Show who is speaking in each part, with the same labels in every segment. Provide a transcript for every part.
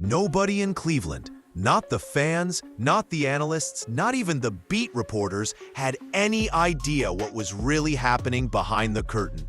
Speaker 1: Nobody in Cleveland, not the fans, not the analysts, not even the beat reporters, had any idea what was really happening behind the curtain.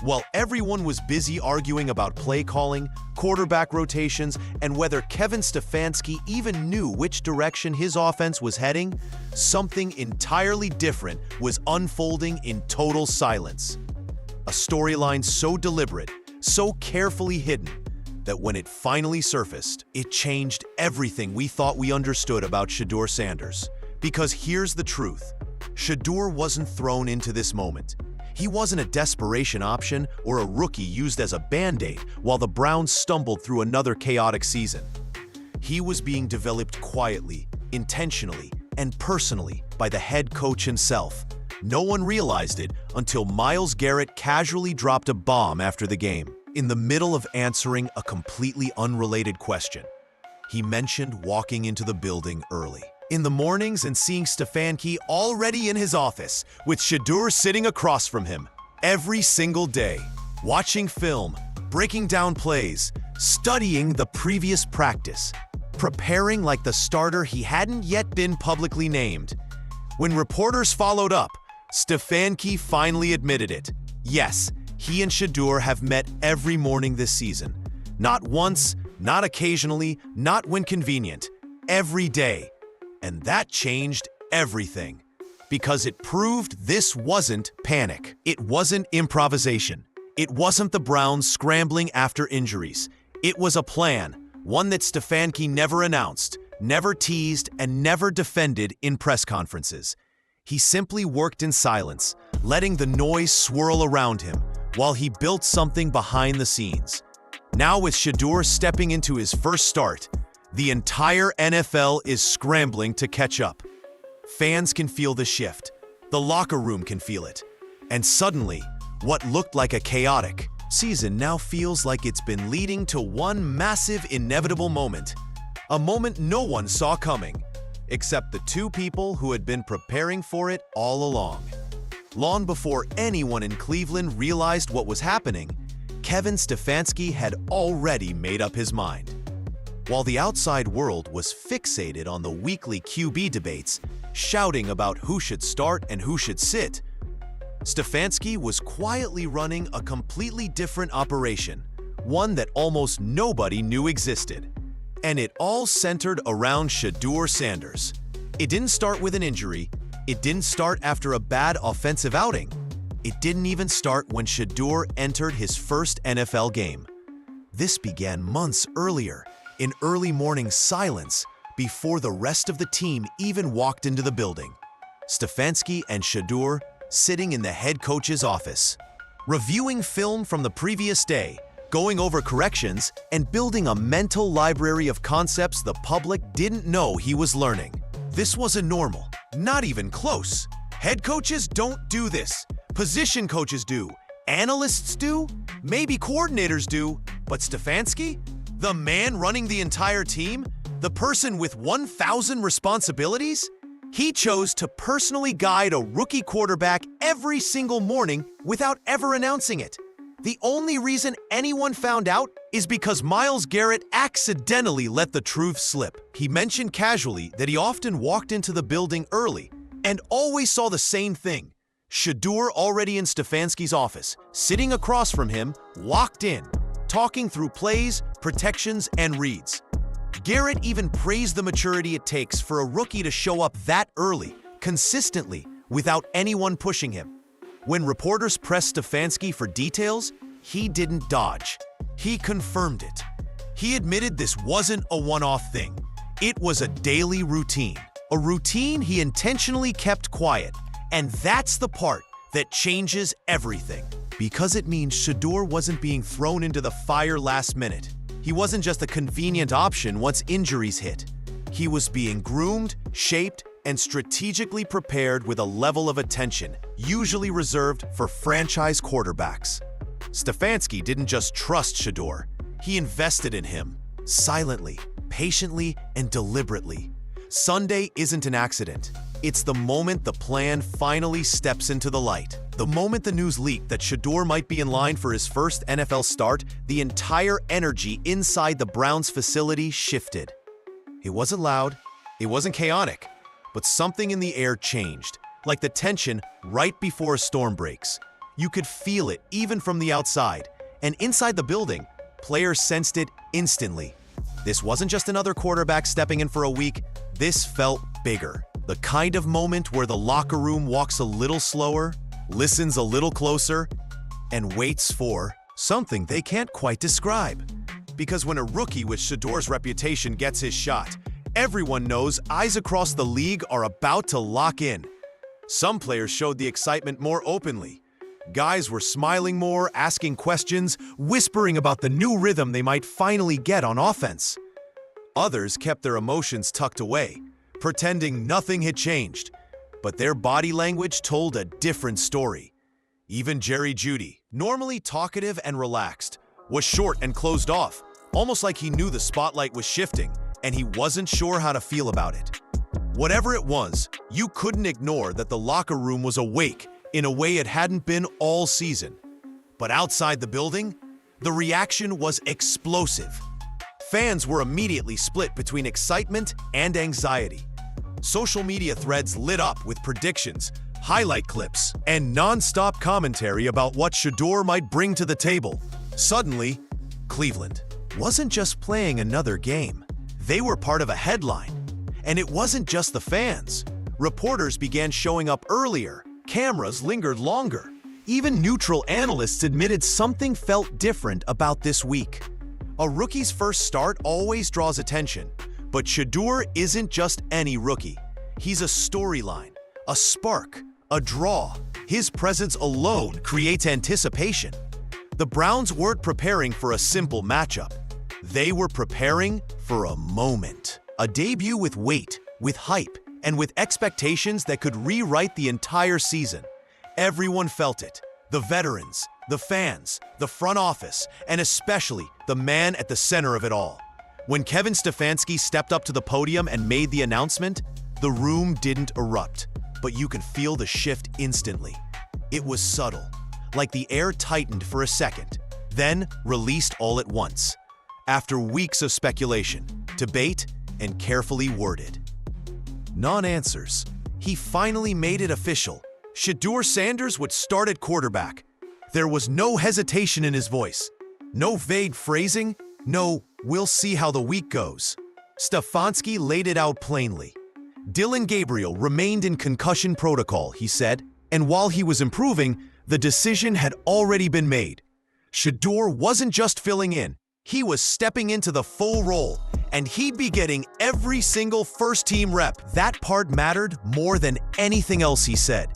Speaker 1: While everyone was busy arguing about play calling, quarterback rotations, and whether Kevin Stefanski even knew which direction his offense was heading, something entirely different was unfolding in total silence. A storyline so deliberate, so carefully hidden, that when it finally surfaced, it changed everything we thought we understood about Shedeur Sanders. Because here's the truth. Shedeur wasn't thrown into this moment. He wasn't a desperation option or a rookie used as a band-aid while the Browns stumbled through another chaotic season. He was being developed quietly, intentionally, and personally by the head coach himself. No one realized it until Myles Garrett casually dropped a bomb after the game, in the middle of answering a completely unrelated question. He mentioned walking into the building early in the mornings and seeing Stefanski already in his office, with Shedeur sitting across from him every single day, watching film, breaking down plays, studying the previous practice, preparing like the starter he hadn't yet been publicly named. When reporters followed up, Stefanski finally admitted it. Yes, he and Shedeur have met every morning this season. Not once, not occasionally, not when convenient. Every day. And that changed everything. Because it proved this wasn't panic. It wasn't improvisation. It wasn't the Browns scrambling after injuries. It was a plan, one that Stefanski never announced, never teased, and never defended in press conferences. He simply worked in silence, letting the noise swirl around him, while he built something behind the scenes. Now with Shedeur stepping into his first start, the entire NFL is scrambling to catch up. Fans can feel the shift. The locker room can feel it. And suddenly, what looked like a chaotic season now feels like it's been leading to one massive inevitable moment. A moment no one saw coming, except the two people who had been preparing for it all along. Long before anyone in Cleveland realized what was happening, Kevin Stefanski had already made up his mind. While the outside world was fixated on the weekly QB debates, shouting about who should start and who should sit, Stefanski was quietly running a completely different operation, one that almost nobody knew existed. And it all centered around Shedeur Sanders. It didn't start with an injury. It didn't start after a bad offensive outing. It didn't even start when Shedeur entered his first NFL game. This began months earlier, in early morning silence, before the rest of the team even walked into the building. Stefanski and Shedeur sitting in the head coach's office, reviewing film from the previous day, going over corrections, and building a mental library of concepts the public didn't know he was learning. This wasn't normal, not even close. Head coaches don't do this. Position coaches do. Analysts do. Maybe coordinators do. But Stefanski, the man running the entire team, the person with 1,000 responsibilities, he chose to personally guide a rookie quarterback every single morning without ever announcing it. The only reason anyone found out is because Myles Garrett accidentally let the truth slip. He mentioned casually that he often walked into the building early and always saw the same thing. Shedeur already in Stefanski's office, sitting across from him, locked in, talking through plays, protections, and reads. Garrett even praised the maturity it takes for a rookie to show up that early, consistently, without anyone pushing him. When reporters pressed Stefanski for details, he didn't dodge. He confirmed it. He admitted this wasn't a one-off thing. It was a daily routine. A routine he intentionally kept quiet. And that's the part that changes everything. Because it means Shedeur wasn't being thrown into the fire last minute. He wasn't just a convenient option once injuries hit. He was being groomed, shaped, and strategically prepared with a level of attention usually reserved for franchise quarterbacks. Stefanski didn't just trust Shedeur. He invested in him, silently, patiently, and deliberately. Sunday isn't an accident. It's the moment the plan finally steps into the light. The moment the news leaked that Shedeur might be in line for his first NFL start, the entire energy inside the Browns facility shifted. It wasn't loud, it wasn't chaotic, but something in the air changed, like the tension right before a storm breaks. You could feel it even from the outside, and inside the building, players sensed it instantly. This wasn't just another quarterback stepping in for a week, this felt bigger. The kind of moment where the locker room walks a little slower, listens a little closer, and waits for something they can't quite describe. Because when a rookie with Shedeur's reputation gets his shot, everyone knows eyes across the league are about to lock in. Some players showed the excitement more openly. Guys were smiling more, asking questions, whispering about the new rhythm they might finally get on offense. Others kept their emotions tucked away, pretending nothing had changed. But their body language told a different story. Even Jerry Jeudy, normally talkative and relaxed, was short and closed off, almost like he knew the spotlight was shifting and he wasn't sure how to feel about it. Whatever it was, you couldn't ignore that the locker room was awake in a way it hadn't been all season. But outside the building, the reaction was explosive. Fans were immediately split between excitement and anxiety. Social media threads lit up with predictions, highlight clips, and non-stop commentary about what Shedeur might bring to the table. Suddenly, Cleveland wasn't just playing another game. They were part of a headline. And it wasn't just the fans. Reporters began showing up earlier. Cameras lingered longer. Even neutral analysts admitted something felt different about this week. A rookie's first start always draws attention. But Shedeur isn't just any rookie. He's a storyline, a spark, a draw. His presence alone creates anticipation. The Browns weren't preparing for a simple matchup. They were preparing for a moment. A debut with weight, with hype, and with expectations that could rewrite the entire season. Everyone felt it. The veterans, the fans, the front office, and especially the man at the center of it all. When Kevin Stefanski stepped up to the podium and made the announcement, the room didn't erupt, but you could feel the shift instantly. It was subtle, like the air tightened for a second, then released all at once. After weeks of speculation, debate, and carefully worded non-answers, he finally made it official. Shedeur Sanders would start at quarterback. There was no hesitation in his voice, no vague phrasing, no "we'll see how the week goes." Stefanski laid it out plainly. Dillon Gabriel remained in concussion protocol, he said, and while he was improving, the decision had already been made. Shedeur wasn't just filling in, he was stepping into the full role, and he'd be getting every single first-team rep. That part mattered more than anything else, he said.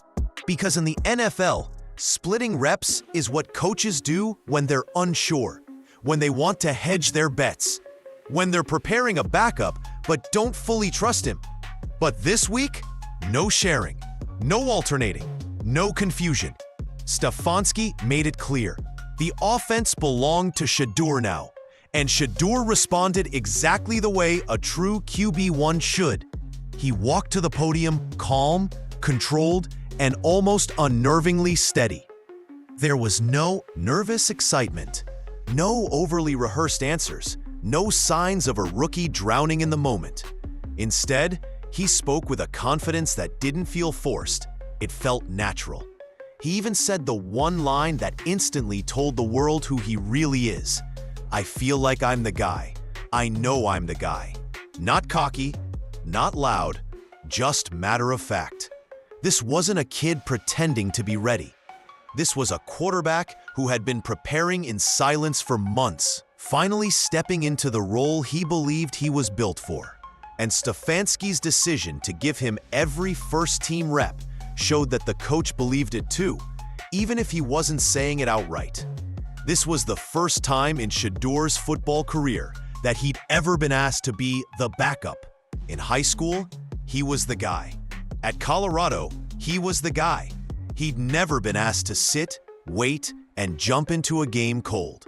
Speaker 1: Because in the NFL, splitting reps is what coaches do when they're unsure, when they want to hedge their bets, when they're preparing a backup but don't fully trust him. But this week, no sharing, no alternating, no confusion. Stefanski made it clear. The offense belonged to Shedeur now, and Shedeur responded exactly the way a true QB1 should. He walked to the podium calm, controlled, and almost unnervingly steady. There was no nervous excitement, no overly rehearsed answers, no signs of a rookie drowning in the moment. Instead, he spoke with a confidence that didn't feel forced. It felt natural. He even said the one line that instantly told the world who he really is. "I feel like I'm the guy. I know I'm the guy." Not cocky, not loud, just matter of fact. This wasn't a kid pretending to be ready. This was a quarterback who had been preparing in silence for months, finally stepping into the role he believed he was built for. And Stefanski's decision to give him every first-team rep showed that the coach believed it too, even if he wasn't saying it outright. This was the first time in Shedeur's football career that he'd ever been asked to be the backup. In high school, he was the guy. At Colorado, he was the guy. He'd never been asked to sit, wait, and jump into a game cold.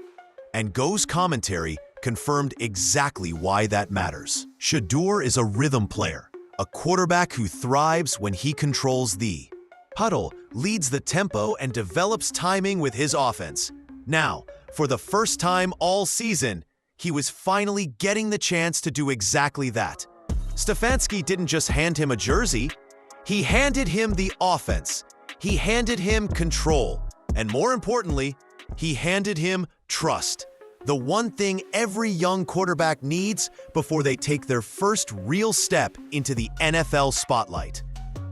Speaker 1: And Go's commentary confirmed exactly why that matters. Shedeur is a rhythm player, a quarterback who thrives when he controls the Huddle leads the tempo and develops timing with his offense. Now, for the first time all season, he was finally getting the chance to do exactly that. Stefanski didn't just hand him a jersey, he handed him the offense. He handed him control. And more importantly, he handed him trust. The one thing every young quarterback needs before they take their first real step into the NFL spotlight.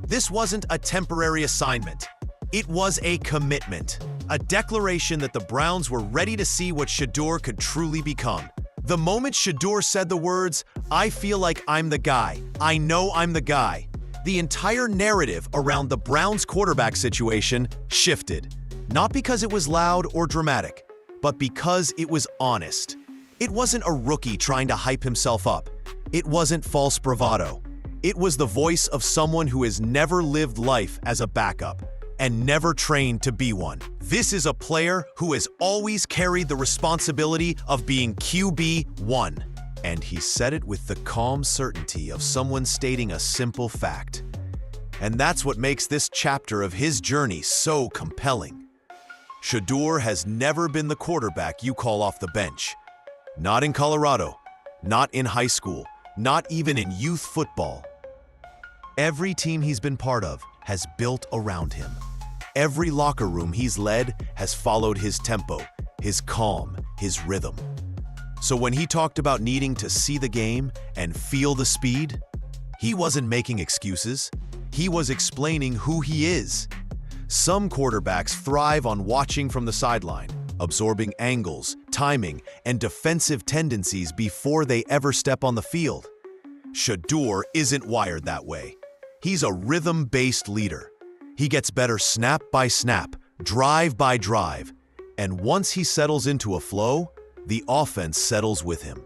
Speaker 1: This wasn't a temporary assignment. It was a commitment, a declaration that the Browns were ready to see what Shedeur could truly become. The moment Shedeur said the words, "I feel like I'm the guy. I know I'm the guy," the entire narrative around the Browns quarterback situation shifted. Not because it was loud or dramatic, but because it was honest. It wasn't a rookie trying to hype himself up. It wasn't false bravado. It was the voice of someone who has never lived life as a backup and never trained to be one. This is a player who has always carried the responsibility of being QB1. And he said it with the calm certainty of someone stating a simple fact. And that's what makes this chapter of his journey so compelling. Shedeur has never been the quarterback you call off the bench. Not in Colorado, not in high school, not even in youth football. Every team he's been part of has built around him. Every locker room he's led has followed his tempo, his calm, his rhythm. So when he talked about needing to see the game and feel the speed, he wasn't making excuses. He was explaining who he is. Some quarterbacks thrive on watching from the sideline, absorbing angles, timing, and defensive tendencies before they ever step on the field. Shedeur isn't wired that way. He's a rhythm-based leader. He gets better snap by snap, drive by drive, and once he settles into a flow, the offense settles with him.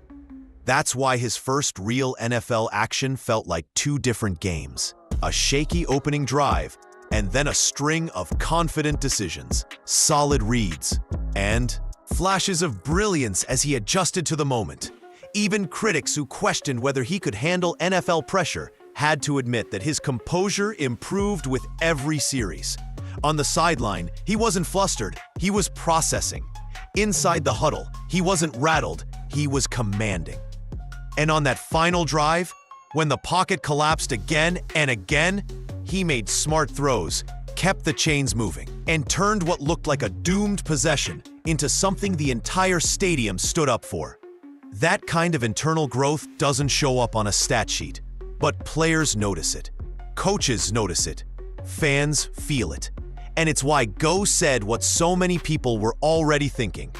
Speaker 1: That's why his first real NFL action felt like two different games. A shaky opening drive, and then a string of confident decisions, solid reads, and flashes of brilliance as he adjusted to the moment. Even critics who questioned whether he could handle NFL pressure had to admit that his composure improved with every series. On the sideline, he wasn't flustered, he was processing. Inside the huddle, he wasn't rattled, he was commanding. And on that final drive, when the pocket collapsed again and again, he made smart throws, kept the chains moving, and turned what looked like a doomed possession into something the entire stadium stood up for. That kind of internal growth doesn't show up on a stat sheet, but players notice it, coaches notice it, fans feel it. And it's why Go said what so many people were already thinking.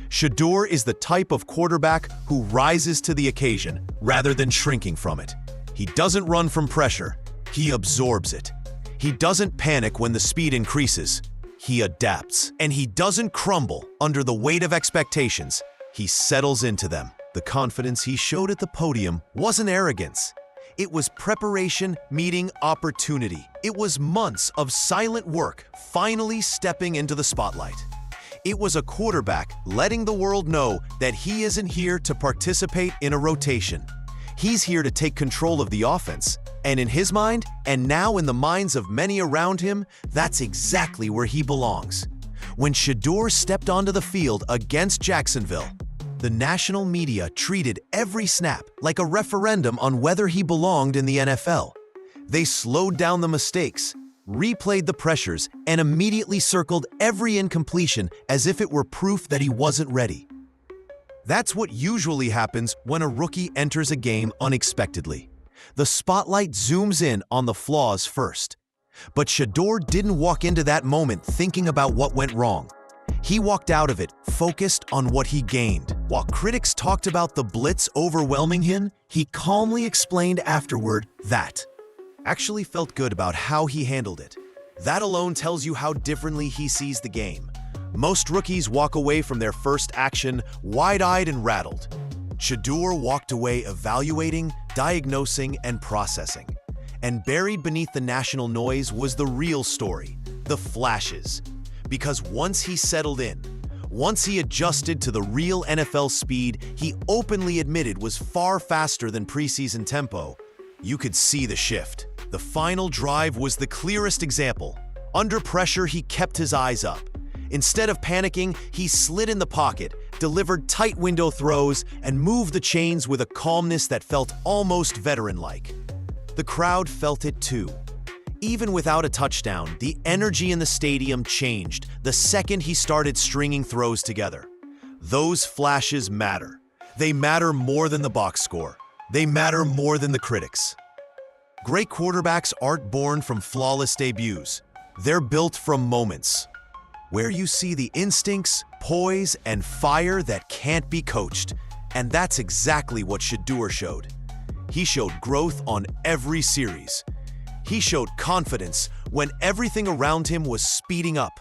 Speaker 1: Shedeur is the type of quarterback who rises to the occasion rather than shrinking from it. He doesn't run from pressure, he absorbs it. He doesn't panic when the speed increases, he adapts. And he doesn't crumble under the weight of expectations, he settles into them. The confidence he showed at the podium wasn't arrogance. It was preparation meeting opportunity. It was months of silent work finally stepping into the spotlight. It was a quarterback letting the world know that he isn't here to participate in a rotation. He's here to take control of the offense. And in his mind, and now in the minds of many around him, that's exactly where he belongs. When Shedeur stepped onto the field against Jacksonville, the national media treated every snap like a referendum on whether he belonged in the NFL. They slowed down the mistakes, replayed the pressures, and immediately circled every incompletion as if it were proof that he wasn't ready. That's what usually happens when a rookie enters a game unexpectedly. The spotlight zooms in on the flaws first. But Shedeur didn't walk into that moment thinking about what went wrong. He walked out of it focused on what he gained. While critics talked about the blitz overwhelming him, he calmly explained afterward that actually felt good about how he handled it. That alone tells you how differently he sees the game. Most rookies walk away from their first action wide-eyed and rattled. Shedeur walked away evaluating, diagnosing, and processing. And buried beneath the national noise was the real story, the flashes. Because once he settled in, once he adjusted to the real NFL speed he openly admitted was far faster than preseason tempo, you could see the shift. The final drive was the clearest example. Under pressure, he kept his eyes up. Instead of panicking, he slid in the pocket, delivered tight window throws, and moved the chains with a calmness that felt almost veteran-like. The crowd felt it too. Even without a touchdown, the energy in the stadium changed the second he started stringing throws together. Those flashes matter. They matter more than the box score. They matter more than the critics. Great quarterbacks aren't born from flawless debuts. They're built from moments where you see the instincts, poise, and fire that can't be coached. And that's exactly what Shedeur showed. He showed growth on every series. He showed confidence when everything around him was speeding up.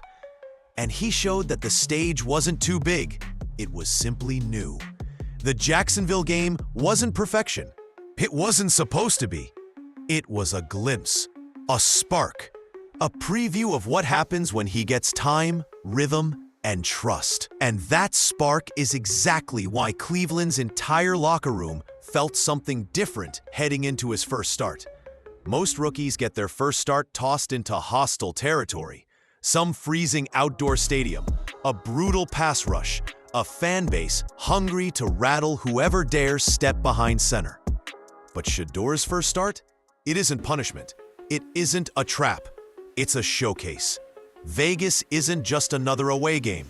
Speaker 1: And he showed that the stage wasn't too big. It was simply new. The Jacksonville game wasn't perfection. It wasn't supposed to be. It was a glimpse, a spark, a preview of what happens when he gets time, rhythm, and trust. And that spark is exactly why Cleveland's entire locker room felt something different heading into his first start. Most rookies get their first start tossed into hostile territory. Some freezing outdoor stadium, a brutal pass rush, a fan base hungry to rattle whoever dares step behind center. But Shedeur's first start? It isn't punishment. It isn't a trap. It's a showcase. Vegas isn't just another away game.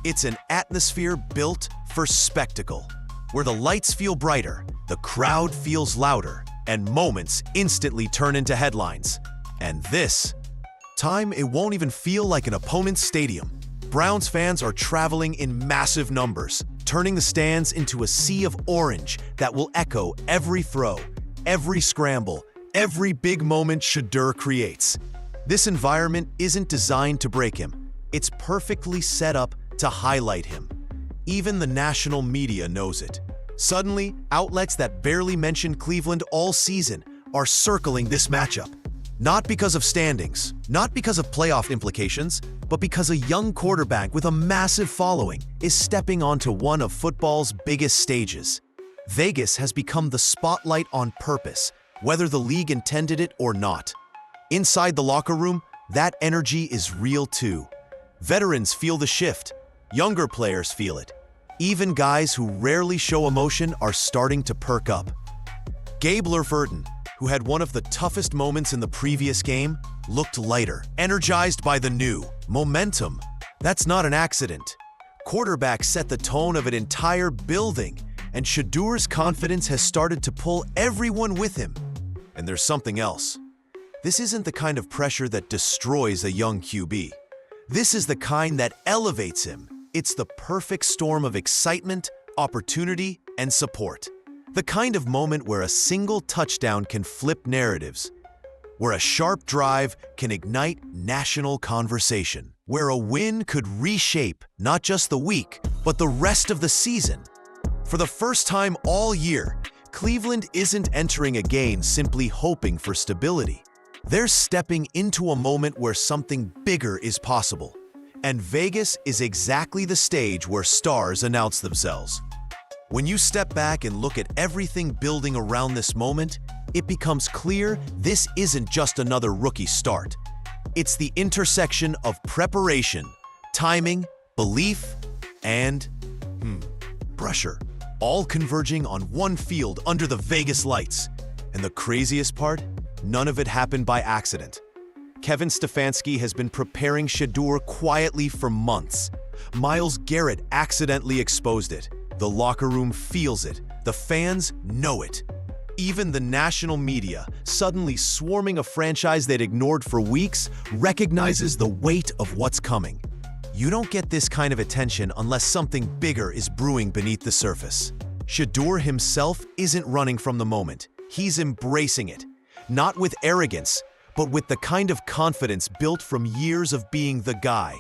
Speaker 1: It's an atmosphere built for spectacle, where the lights feel brighter, the crowd feels louder, and moments instantly turn into headlines. And this time, it won't even feel like an opponent's stadium. Browns fans are traveling in massive numbers, turning the stands into a sea of orange that will echo every throw, every scramble, every big moment Shedeur creates. This environment isn't designed to break him. It's perfectly set up to highlight him. Even the national media knows it. Suddenly, outlets that barely mentioned Cleveland all season are circling this matchup. Not because of standings, not because of playoff implications, but because a young quarterback with a massive following is stepping onto one of football's biggest stages. Vegas has become the spotlight on purpose, whether the league intended it or not. Inside the locker room, that energy is real too. Veterans feel the shift. Younger players feel it. Even guys who rarely show emotion are starting to perk up. Gabe Lurfurton, who had one of the toughest moments in the previous game, looked lighter, energized by the new momentum. That's not an accident. Quarterbacks set the tone of an entire building, and Shedeur's confidence has started to pull everyone with him. And there's something else. This isn't the kind of pressure that destroys a young QB. This is the kind that elevates him. It's the perfect storm of excitement, opportunity, and support. The kind of moment where a single touchdown can flip narratives, where a sharp drive can ignite national conversation, where a win could reshape not just the week, but the rest of the season. For the first time all year, Cleveland isn't entering a game simply hoping for stability. They're stepping into a moment where something bigger is possible. And Vegas is exactly the stage where stars announce themselves. When you step back and look at everything building around this moment, it becomes clear this isn't just another rookie start. It's the intersection of preparation, timing, belief, and pressure, all converging on one field under the Vegas lights. And the craziest part? None of it happened by accident. Kevin Stefanski has been preparing Shedeur quietly for months. Myles Garrett accidentally exposed it. The locker room feels it. The fans know it. Even the national media, suddenly swarming a franchise they'd ignored for weeks, recognizes the weight of what's coming. You don't get this kind of attention unless something bigger is brewing beneath the surface. Shedeur himself isn't running from the moment. He's embracing it. Not with arrogance, but with the kind of confidence built from years of being the guy.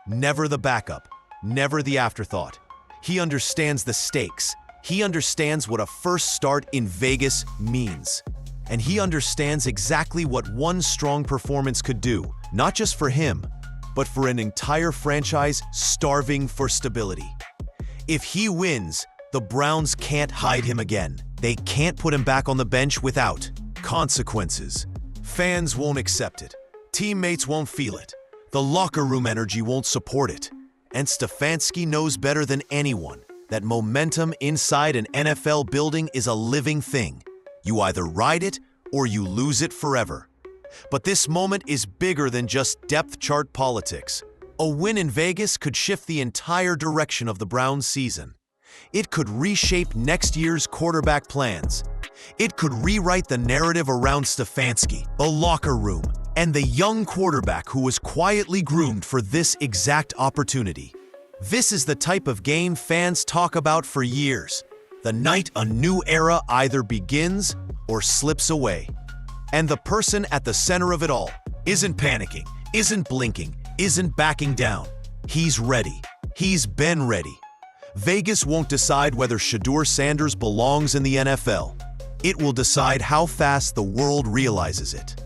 Speaker 1: Never the backup, never the afterthought. He understands the stakes. He understands what a first start in Vegas means. And he understands exactly what one strong performance could do, not just for him, but for an entire franchise starving for stability. If he wins, the Browns can't hide him again. They can't put him back on the bench without consequences. Fans won't accept it. Teammates won't feel it. The locker room energy won't support it. And Stefanski knows better than anyone that momentum inside an NFL building is a living thing. You either ride it or you lose it forever. But this moment is bigger than just depth chart politics. A win in Vegas could shift the entire direction of the Browns' season. It could reshape next year's quarterback plans. It could rewrite the narrative around Stefanski, the locker room, and the young quarterback who was quietly groomed for this exact opportunity. This is the type of game fans talk about for years, the night a new era either begins or slips away. And the person at the center of it all isn't panicking, isn't blinking, isn't backing down. He's ready. He's been ready. Vegas won't decide whether Shedeur Sanders belongs in the NFL. It will decide how fast the world realizes it.